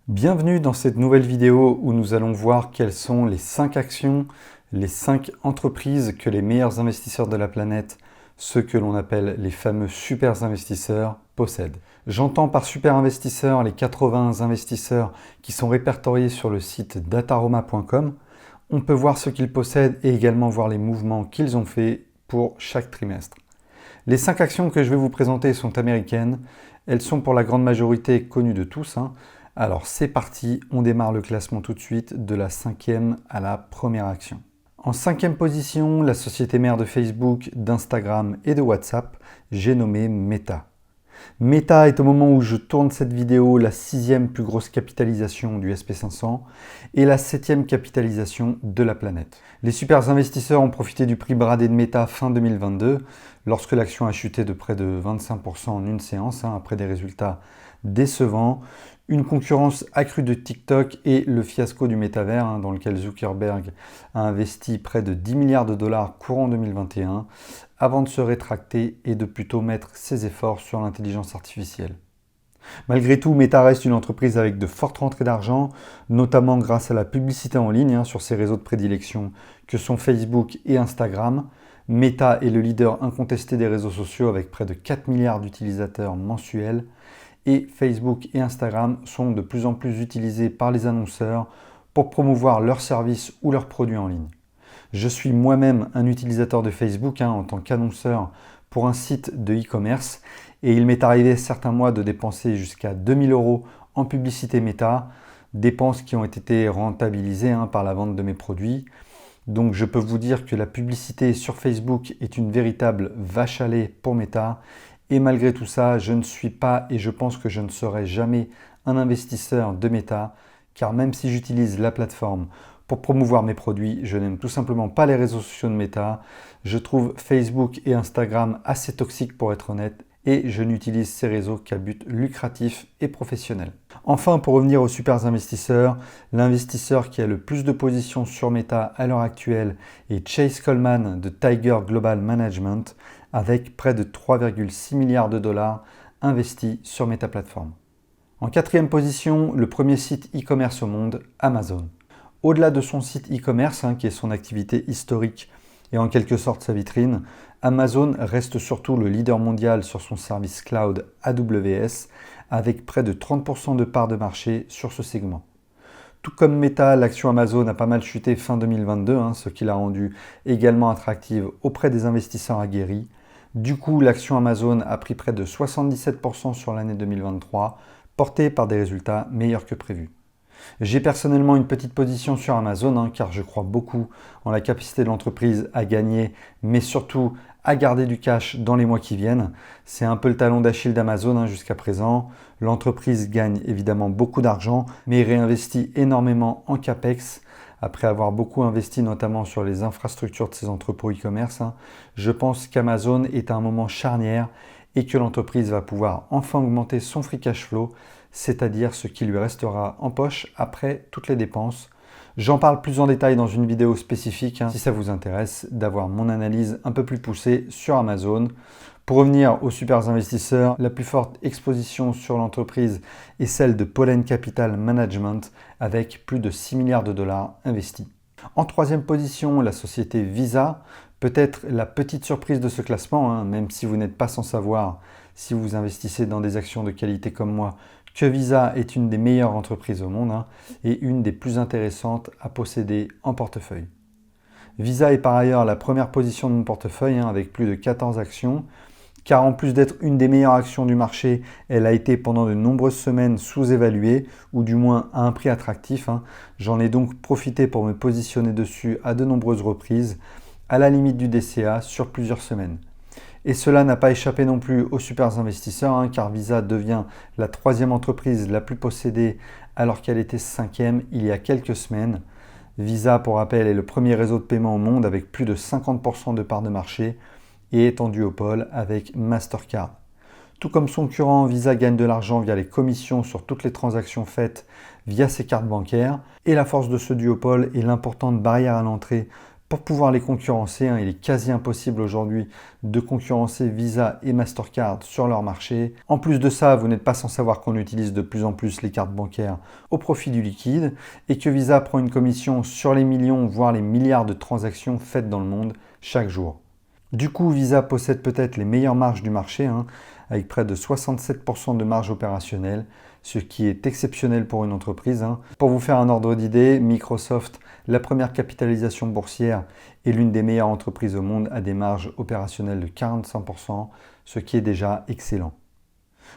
Bienvenue dans cette nouvelle vidéo où nous allons voir quelles sont les 5 actions, les 5 entreprises que les meilleurs investisseurs de la planète, ceux que l'on appelle les fameux super investisseurs, possèdent. J'entends par super investisseurs les 80 investisseurs qui sont répertoriés sur le site dataroma.com. On peut voir ce qu'ils possèdent et également voir les mouvements qu'ils ont faits pour chaque trimestre. Les 5 actions que je vais vous présenter sont américaines. Elles sont pour la grande majorité connues de tous. Alors c'est parti, on démarre le classement tout de suite de la 5e à la première action. En 5e position, la société mère de Facebook, d'Instagram et de WhatsApp, j'ai nommé Meta. Meta est au moment où je tourne cette vidéo la 6e plus grosse capitalisation du SP500 et la 7e capitalisation de la planète. Les super investisseurs ont profité du prix bradé de Meta fin 2022 lorsque l'action a chuté de près de 25% en une séance après des résultats décevants, une concurrence accrue de TikTok et le fiasco du métavers dans lequel Zuckerberg a investi près de 10 milliards de dollars courant 2021 avant de se rétracter et de plutôt mettre ses efforts sur l'intelligence artificielle. Malgré tout, Meta reste une entreprise avec de fortes rentrées d'argent, notamment grâce à la publicité en ligne sur ses réseaux de prédilection que sont Facebook et Instagram. Meta est le leader incontesté des réseaux sociaux avec près de 4 milliards d'utilisateurs mensuels. Et Facebook et Instagram sont de plus en plus utilisés par les annonceurs pour promouvoir leurs services ou leurs produits en ligne. Je suis moi-même un utilisateur de Facebook en tant qu'annonceur pour un site de e-commerce et il m'est arrivé certains mois de dépenser jusqu'à 2000 € en publicité Meta, dépenses qui ont été rentabilisées par la vente de mes produits. Donc je peux vous dire que la publicité sur Facebook est une véritable vache à lait pour Meta. Et malgré tout ça, je ne suis pas et je pense que je ne serai jamais un investisseur de Meta, car même si j'utilise la plateforme pour promouvoir mes produits, je n'aime tout simplement pas les réseaux sociaux de Meta. Je trouve Facebook et Instagram assez toxiques pour être honnête, et je n'utilise ces réseaux qu'à but lucratif et professionnel. Enfin, pour revenir aux super investisseurs, l'investisseur qui a le plus de positions sur Meta à l'heure actuelle est Chase Coleman de Tiger Global Management, avec près de 3,6 milliards de dollars investis sur Meta Platform. En 4e position, le premier site e-commerce au monde, Amazon. Au-delà de son site e-commerce, qui est son activité historique et en quelque sorte sa vitrine, Amazon reste surtout le leader mondial sur son service cloud AWS, avec près de 30% de part de marché sur ce segment. Tout comme Meta, l'action Amazon a pas mal chuté fin 2022, ce qui l'a rendue également attractive auprès des investisseurs aguerris. Du coup, l'action Amazon a pris près de 77% sur l'année 2023, portée par des résultats meilleurs que prévus. J'ai personnellement une petite position sur Amazon, car je crois beaucoup en la capacité de l'entreprise à gagner, mais surtout à garder du cash dans les mois qui viennent. C'est un peu le talon d'Achille d'Amazon jusqu'à présent. L'entreprise gagne évidemment beaucoup d'argent, mais réinvestit énormément en CAPEX. Après avoir beaucoup investi notamment sur les infrastructures de ses entrepôts e-commerce, je pense qu'Amazon est à un moment charnière et que l'entreprise va pouvoir enfin augmenter son free cash flow, c'est-à-dire ce qui lui restera en poche après toutes les dépenses. J'en parle plus en détail dans une vidéo spécifique si ça vous intéresse d'avoir mon analyse un peu plus poussée sur Amazon. Pour revenir aux super investisseurs, la plus forte exposition sur l'entreprise est celle de Pollen Capital Management avec plus de 6 milliards de dollars investis. En 3e position, la société Visa, peut-être la petite surprise de ce classement, même si vous n'êtes pas sans savoir, si vous investissez dans des actions de qualité comme moi, que Visa est une des meilleures entreprises au monde et une des plus intéressantes à posséder en portefeuille. Visa est par ailleurs la première position de mon portefeuille avec plus de 14 actions, car en plus d'être une des meilleures actions du marché, elle a été pendant de nombreuses semaines sous-évaluée, ou du moins à un prix attractif. J'en ai donc profité pour me positionner dessus à de nombreuses reprises, à la limite du DCA sur plusieurs semaines. Et cela n'a pas échappé non plus aux super investisseurs, car Visa devient la 3e entreprise la plus possédée alors qu'elle était 5e il y a quelques semaines. Visa, pour rappel, est le premier réseau de paiement au monde avec plus de 50% de part de marché et est en duopole avec Mastercard. Tout comme son concurrent, Visa gagne de l'argent via les commissions sur toutes les transactions faites via ses cartes bancaires. Et la force de ce duopole est l'importante barrière à l'entrée Pour pouvoir les concurrencer, il est quasi impossible aujourd'hui de concurrencer Visa et Mastercard sur leur marché. En plus de ça, vous n'êtes pas sans savoir qu'on utilise de plus en plus les cartes bancaires au profit du liquide et que Visa prend une commission sur les millions, voire les milliards de transactions faites dans le monde chaque jour. Du coup, Visa possède peut-être les meilleures marges du marché, avec près de 67% de marge opérationnelle, ce qui est exceptionnel pour une entreprise. Pour vous faire un ordre d'idée, Microsoft, la première capitalisation boursière, est l'une des meilleures entreprises au monde à des marges opérationnelles de 45%, ce qui est déjà excellent.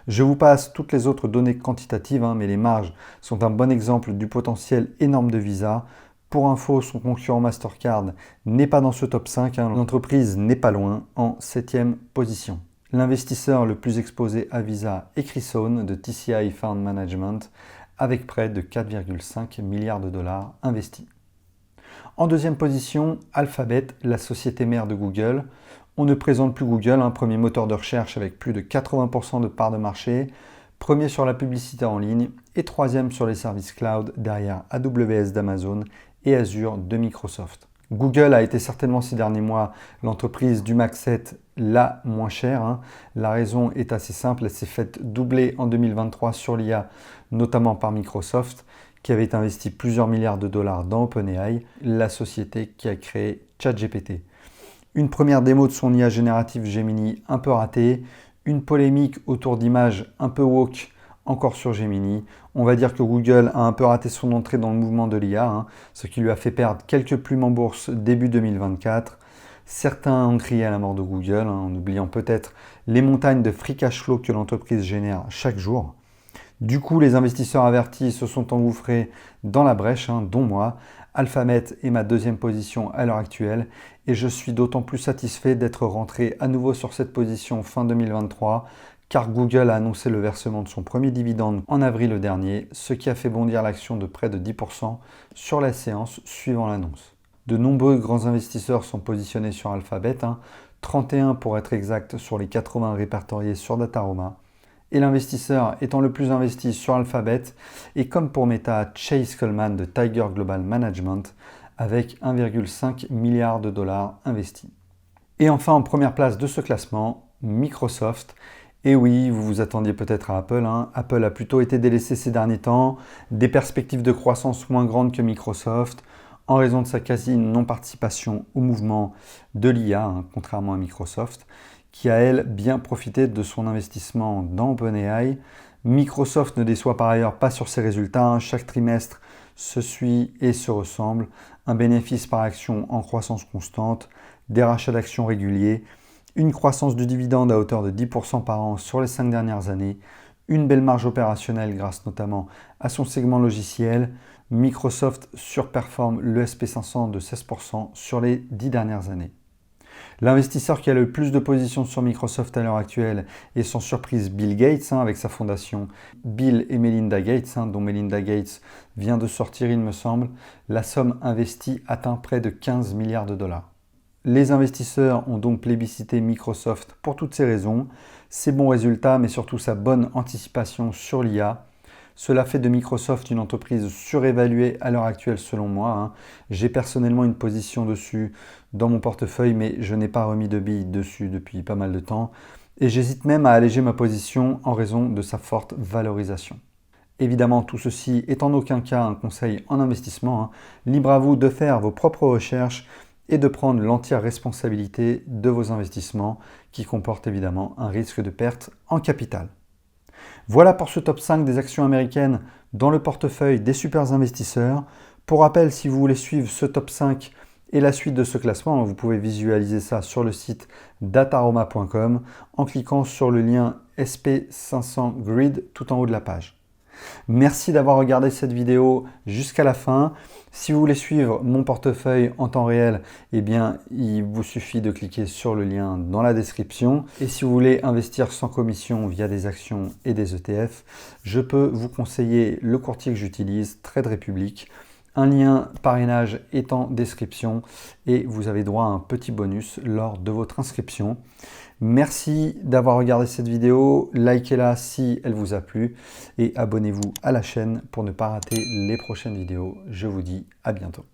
Je vous passe toutes les autres données quantitatives, mais les marges sont un bon exemple du potentiel énorme de Visa. Pour info, son concurrent Mastercard n'est pas dans ce top 5, l'entreprise n'est pas loin, en 7e position. L'investisseur le plus exposé à Visa est Chrysaon de TCI Fund Management, avec près de 4,5 milliards de dollars investis. En deuxième position, Alphabet, la société mère de Google. On ne présente plus Google, premier moteur de recherche avec plus de 80% de parts de marché, premier sur la publicité en ligne et troisième sur les services cloud derrière AWS d'Amazon et Azure de Microsoft. Google a été certainement ces derniers mois l'entreprise du Mac 7 la moins chère. La raison est assez simple, elle s'est faite doubler en 2023 sur l'IA, notamment par Microsoft, qui avait investi plusieurs milliards de dollars dans OpenAI, la société qui a créé ChatGPT. Une première démo de son IA générative Gemini un peu ratée, une polémique autour d'images un peu woke encore sur Gemini. On va dire que Google a un peu raté son entrée dans le mouvement de l'IA, ce qui lui a fait perdre quelques plumes en bourse début 2024. Certains ont crié à la mort de Google, en oubliant peut-être les montagnes de free cash flow que l'entreprise génère chaque jour. Du coup, les investisseurs avertis se sont engouffrés dans la brèche, dont moi. Alphabet est ma deuxième position à l'heure actuelle et je suis d'autant plus satisfait d'être rentré à nouveau sur cette position fin 2023 car Google a annoncé le versement de son premier dividende en avril dernier, ce qui a fait bondir l'action de près de 10% sur la séance suivant l'annonce. De nombreux grands investisseurs sont positionnés sur Alphabet, 31 pour être exact sur les 80 répertoriés sur Dataroma. Et l'investisseur étant le plus investi sur Alphabet, et comme pour Meta, Chase Coleman de Tiger Global Management, avec 1,5 milliard de dollars investis. Et enfin, en première place de ce classement, Microsoft. Et oui, vous vous attendiez peut-être à Apple. Apple a plutôt été délaissé ces derniers temps, des perspectives de croissance moins grandes que Microsoft, en raison de sa quasi non-participation au mouvement de l'IA, contrairement à Microsoft, qui a, elle, bien profité de son investissement dans OpenAI. Microsoft ne déçoit par ailleurs pas sur ses résultats. Chaque trimestre se suit et se ressemble. Un bénéfice par action en croissance constante, des rachats d'actions réguliers, une croissance du dividende à hauteur de 10% par an sur les 5 dernières années, une belle marge opérationnelle grâce notamment à son segment logiciel. Microsoft surperforme le SP500 de 16% sur les 10 dernières années. L'investisseur qui a le plus de positions sur Microsoft à l'heure actuelle est sans surprise Bill Gates, avec sa fondation Bill et Melinda Gates, dont Melinda Gates vient de sortir il me semble. La somme investie atteint près de 15 milliards de dollars. Les investisseurs ont donc plébiscité Microsoft pour toutes ces raisons, ses bons résultats mais surtout sa bonne anticipation sur l'IA. Cela fait de Microsoft une entreprise surévaluée à l'heure actuelle selon moi. J'ai personnellement une position dessus dans mon portefeuille mais je n'ai pas remis de billes dessus depuis pas mal de temps. Et j'hésite même à alléger ma position en raison de sa forte valorisation. Évidemment, tout ceci est en aucun cas un conseil en investissement. Libre à vous de faire vos propres recherches et de prendre l'entière responsabilité de vos investissements qui comportent évidemment un risque de perte en capital. Voilà pour ce top 5 des actions américaines dans le portefeuille des super investisseurs. Pour rappel, si vous voulez suivre ce top 5 et la suite de ce classement, vous pouvez visualiser ça sur le site dataroma.com en cliquant sur le lien SP500 Grid tout en haut de la page. Merci d'avoir regardé cette vidéo jusqu'à la fin. Si vous voulez suivre mon portefeuille en temps réel, il vous suffit de cliquer sur le lien dans la description. Et si vous voulez investir sans commission via des actions et des ETF, je peux vous conseiller le courtier que j'utilise, Trade Republic. Un lien parrainage est en description et vous avez droit à un petit bonus lors de votre inscription. Merci d'avoir regardé cette vidéo, likez-la si elle vous a plu et abonnez-vous à la chaîne pour ne pas rater les prochaines vidéos. Je vous dis à bientôt.